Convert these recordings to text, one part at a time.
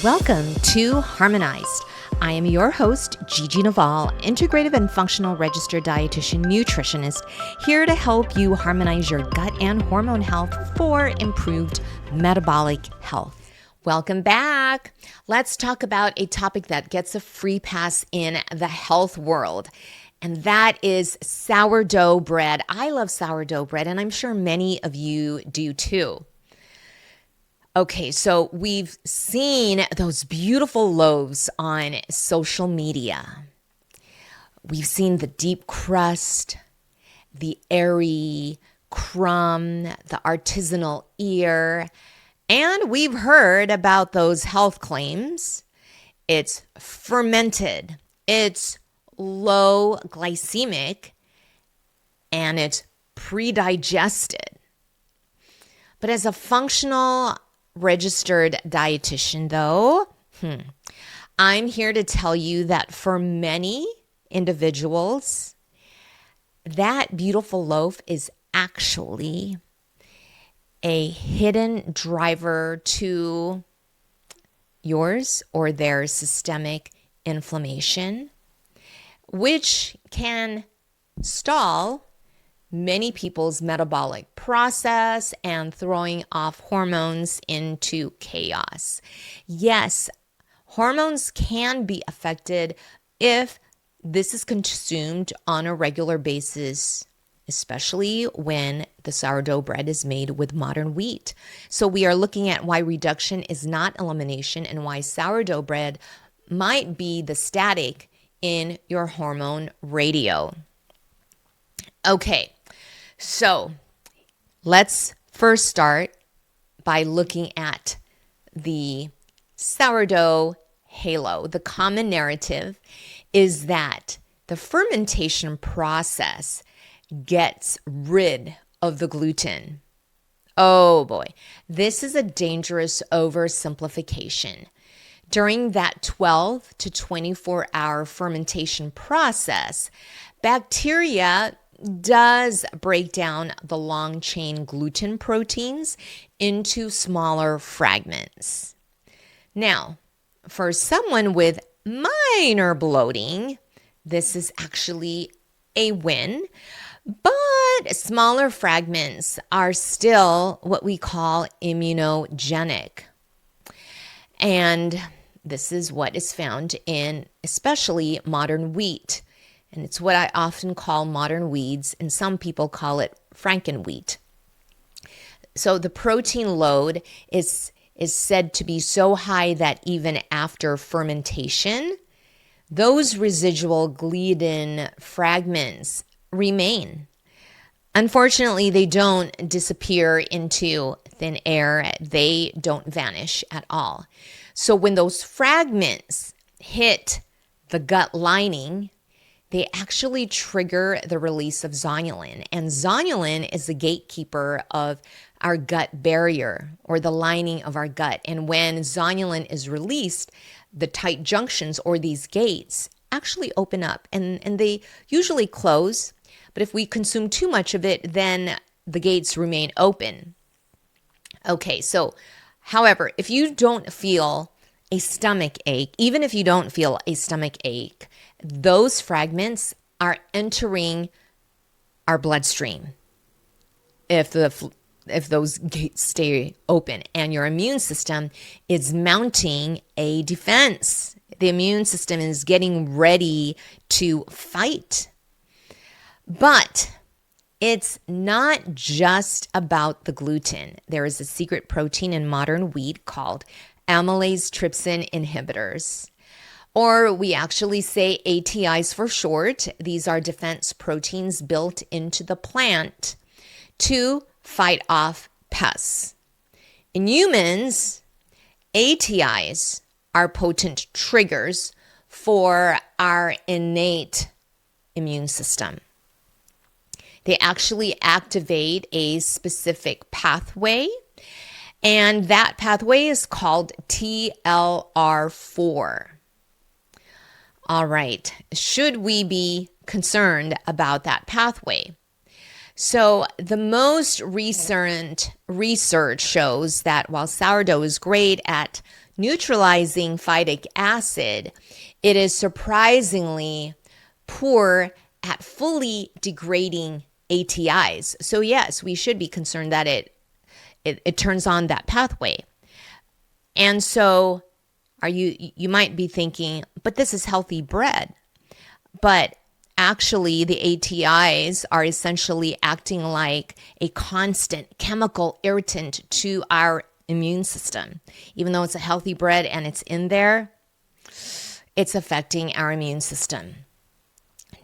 Welcome to Harmonized. I am your host, Gigi Naval, integrative and functional registered dietitian nutritionist, here to help you harmonize your gut and hormone health for improved metabolic health. Welcome back. Let's talk about a topic that gets a free pass in the health world, and that is sourdough bread. I love sourdough bread, and I'm sure many of you do too. Okay, so we've seen those beautiful loaves on social media. We've seen the deep crust, the airy crumb, the artisanal ear, and we've heard about those health claims. It's fermented, it's low glycemic, and it's pre-digested. But as a functional registered dietitian, though, I'm here to tell you that for many individuals, that beautiful loaf is actually a hidden driver to yours or their systemic inflammation, which can stall many people's metabolic process and throwing off hormones into chaos. Yes, hormones can be affected if this is consumed on a regular basis, especially when the sourdough bread is made with modern wheat. So we are looking at why reduction is not elimination and why sourdough bread might be the static in your hormone radio. Okay. So let's first start by looking at the sourdough halo. The common narrative is that the fermentation process gets rid of the gluten. Oh boy, this is a dangerous oversimplification. During that 12 to 24-hour fermentation process, bacteria does break down the long-chain gluten proteins into smaller fragments. Now, for someone with minor bloating, this is actually a win, but smaller fragments are still what we call immunogenic. And this is what is found in especially modern wheat. And it's what I often call modern weeds, and some people call it Frankenwheat. So the protein load is said to be so high that even after fermentation, those residual gluten fragments remain. Unfortunately, they don't disappear into thin air. They don't vanish at all. So when those fragments hit the gut lining, they actually trigger the release of zonulin. And zonulin is the gatekeeper of our gut barrier or the lining of our gut. And when zonulin is released, the tight junctions or these gates actually open up and they usually close. But if we consume too much of it, then the gates remain open. Okay, so however, if you don't feel a stomach ache, even if you don't feel a stomach ache, those fragments are entering our bloodstream if those gates stay open, and your immune system is mounting a defense. The immune system is getting ready to fight. But it's not just about the gluten. There is a secret protein in modern wheat called Amylase trypsin inhibitors. Or we actually say ATIs for short. These are defense proteins built into the plant to fight off pests. In humans, ATIs are potent triggers for our innate immune system. They actually activate a specific pathway, and that pathway is called TLR4. All right, should we be concerned about that pathway? So the most recent research shows that while sourdough is great at neutralizing phytic acid, it is surprisingly poor at fully degrading ATIs. So yes, we should be concerned that it turns on that pathway. And so you might be thinking, but this is healthy bread. But actually, the ATIs are essentially acting like a constant chemical irritant to our immune system. Even though it's a healthy bread and it's in there, it's affecting our immune system.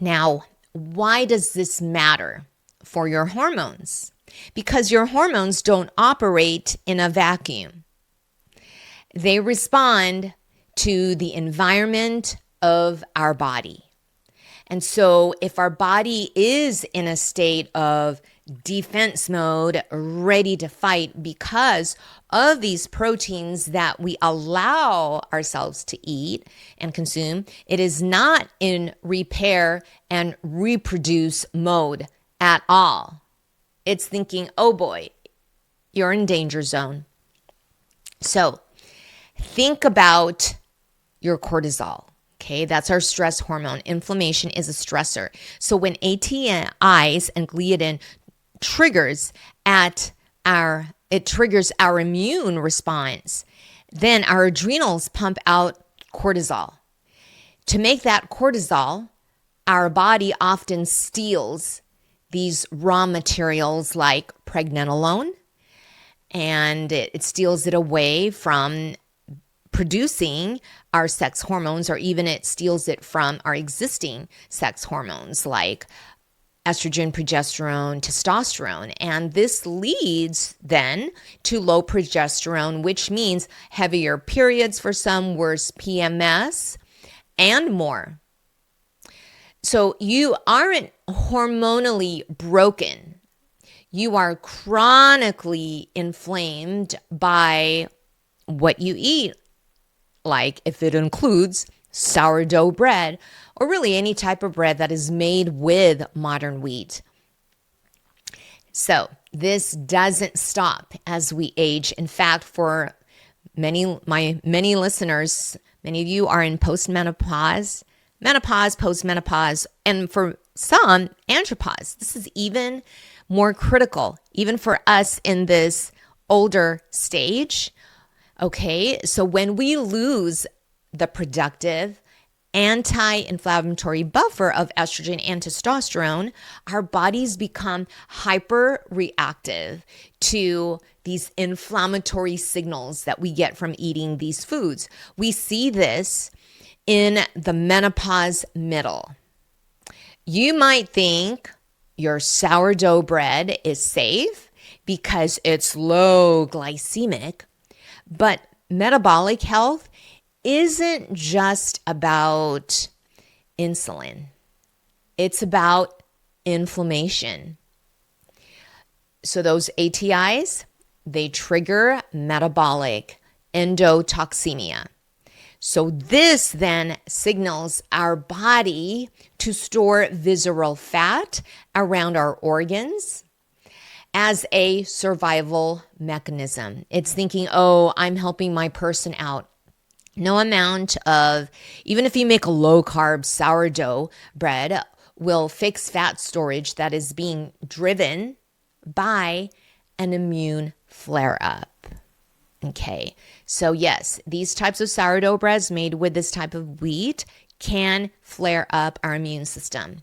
Now, why does this matter for your hormones? Because your hormones don't operate in a vacuum. They respond to the environment of our body. And so if our body is in a state of defense mode, ready to fight because of these proteins that we allow ourselves to eat and consume, it is not in repair and reproduce mode at all. It's thinking, oh boy, you're in danger zone. So think about your cortisol. Okay, that's our stress hormone. Inflammation is a stressor. So when ATIs and gliadin triggers our immune response, then our adrenals pump out cortisol. To make that cortisol, our body often steals these raw materials like pregnenolone, and it steals it away from producing our sex hormones, or even it steals it from our existing sex hormones like estrogen, progesterone, testosterone. And this leads then to low progesterone, which means heavier periods for some, worse PMS, and more. So you aren't hormonally broken. You are chronically inflamed by what you eat, like if it includes sourdough bread, or really any type of bread that is made with modern wheat. So this doesn't stop as we age. In fact, for many listeners, many of you are in postmenopause, menopause, postmenopause, and for some, andropause. This is even more critical, even for us in this older stage. Okay, so when we lose the productive anti-inflammatory buffer of estrogen and testosterone, our bodies become hyper-reactive to these inflammatory signals that we get from eating these foods. We see this in the menopause middle. You might think your sourdough bread is safe because it's low glycemic, but metabolic health isn't just about insulin. It's about inflammation. So those ATIs, they trigger metabolic endotoxemia. So this then signals our body to store visceral fat around our organs as a survival mechanism. It's thinking, oh, I'm helping my person out. No amount of, even if you make a low-carb sourdough bread, will fix fat storage that is being driven by an immune flare-up. Okay, so yes, these types of sourdough breads made with this type of wheat can flare up our immune system.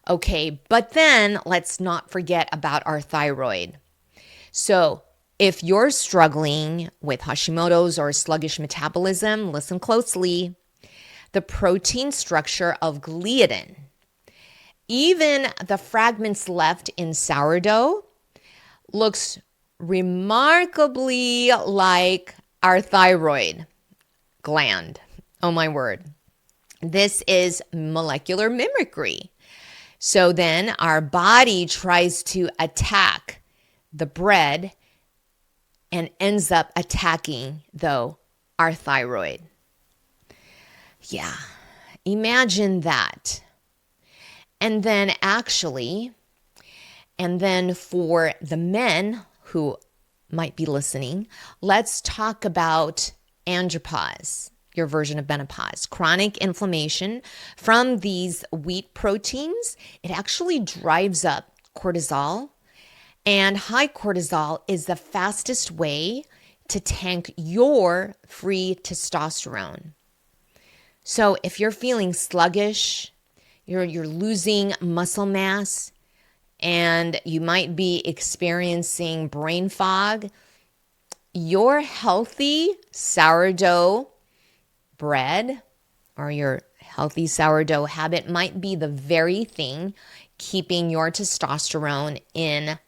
Okay, but then let's not forget about our thyroid. So if you're struggling with Hashimoto's or sluggish metabolism, listen closely. The protein structure of gliadin, even the fragments left in sourdough, looks remarkably like our thyroid gland. Oh my word. This is molecular mimicry. So then our body tries to attack the bread and ends up attacking, though, our thyroid. Yeah, imagine that. And then actually, And then for the men who might be listening, let's talk about Andropause, your version of menopause. Chronic inflammation from these wheat proteins, it actually drives up cortisol, and high cortisol is the fastest way to tank your free testosterone. So if you're feeling sluggish, you're losing muscle mass, and you might be experiencing brain fog, your healthy sourdough bread or your healthy sourdough habit might be the very thing keeping your testosterone in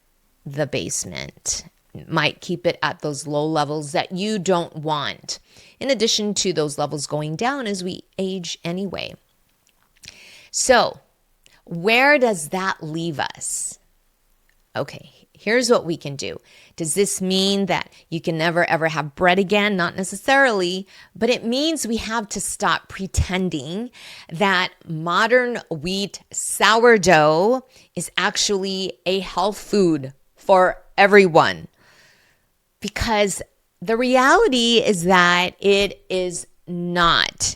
the basement. It might keep it at those low levels that you don't want, in addition to those levels going down as we age anyway. So, where does that leave us? Okay, here's what we can do. Does this mean that you can never ever have bread again? Not necessarily, but it means we have to stop pretending that modern wheat sourdough is actually a health food for everyone. Because the reality is that it is not.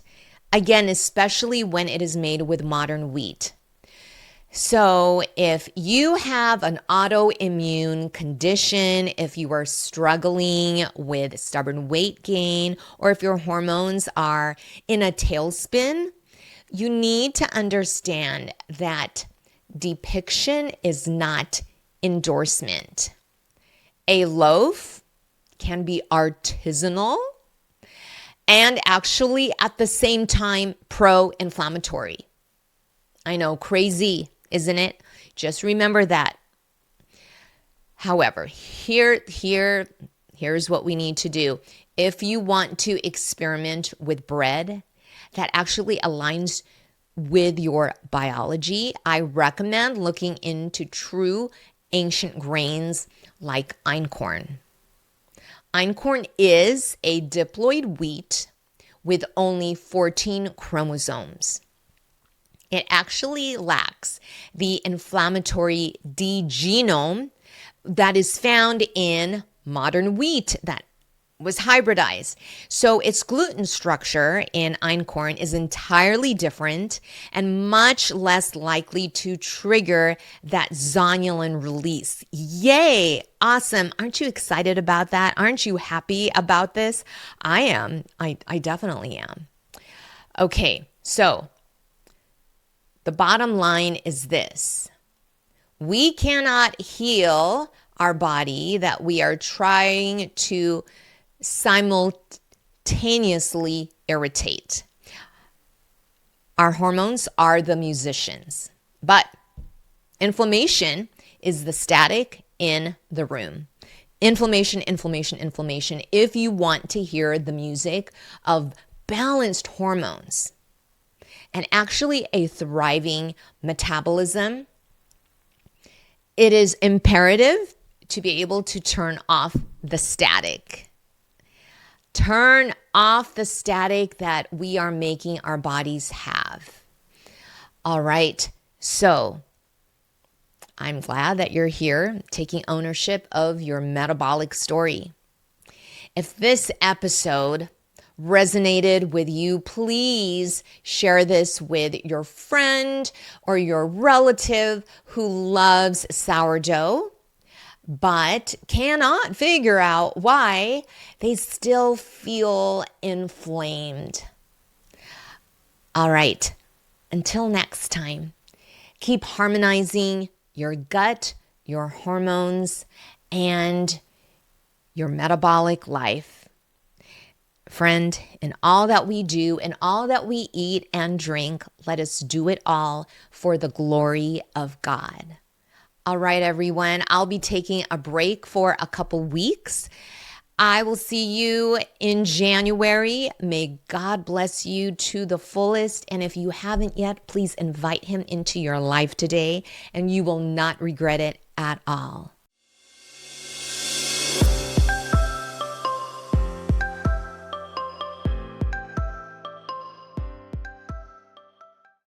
Again, especially when it is made with modern wheat. So if you have an autoimmune condition, if you are struggling with stubborn weight gain, or if your hormones are in a tailspin, you need to understand that depiction is not endorsement. A loaf can be artisanal and actually at the same time pro-inflammatory. I know, crazy, isn't it? Just remember that. However, here's what we need to do. If you want to experiment with bread that actually aligns with your biology, I recommend looking into true ancient grains like Einkorn. Einkorn is a diploid wheat with only 14 chromosomes. It actually lacks the inflammatory D genome that is found in modern wheat that was hybridized. So its gluten structure in Einkorn is entirely different and much less likely to trigger that zonulin release. Yay! Awesome. Aren't you excited about that? Aren't you happy about this? I am. I definitely am. Okay, so the bottom line is this. We cannot heal our body that we are trying to simultaneously irritate. Our hormones are the musicians, but inflammation is the static in the room. Inflammation, inflammation, inflammation. If you want to hear the music of balanced hormones and actually a thriving metabolism, it is imperative to be able to turn off the static. Turn off the static that we are making our bodies have. All right, so I'm glad that you're here taking ownership of your metabolic story. If this episode resonated with you, please share this with your friend or your relative who loves sourdough but cannot figure out why they still feel inflamed. All right, until next time, keep harmonizing your gut, your hormones, and your metabolic life. Friend, in all that we do and all that we eat and drink, let us do it all for the glory of God. All right, everyone, I'll be taking a break for a couple weeks. I will see you in January. May God bless you to the fullest. And if you haven't yet, please invite him into your life today, and you will not regret it at all.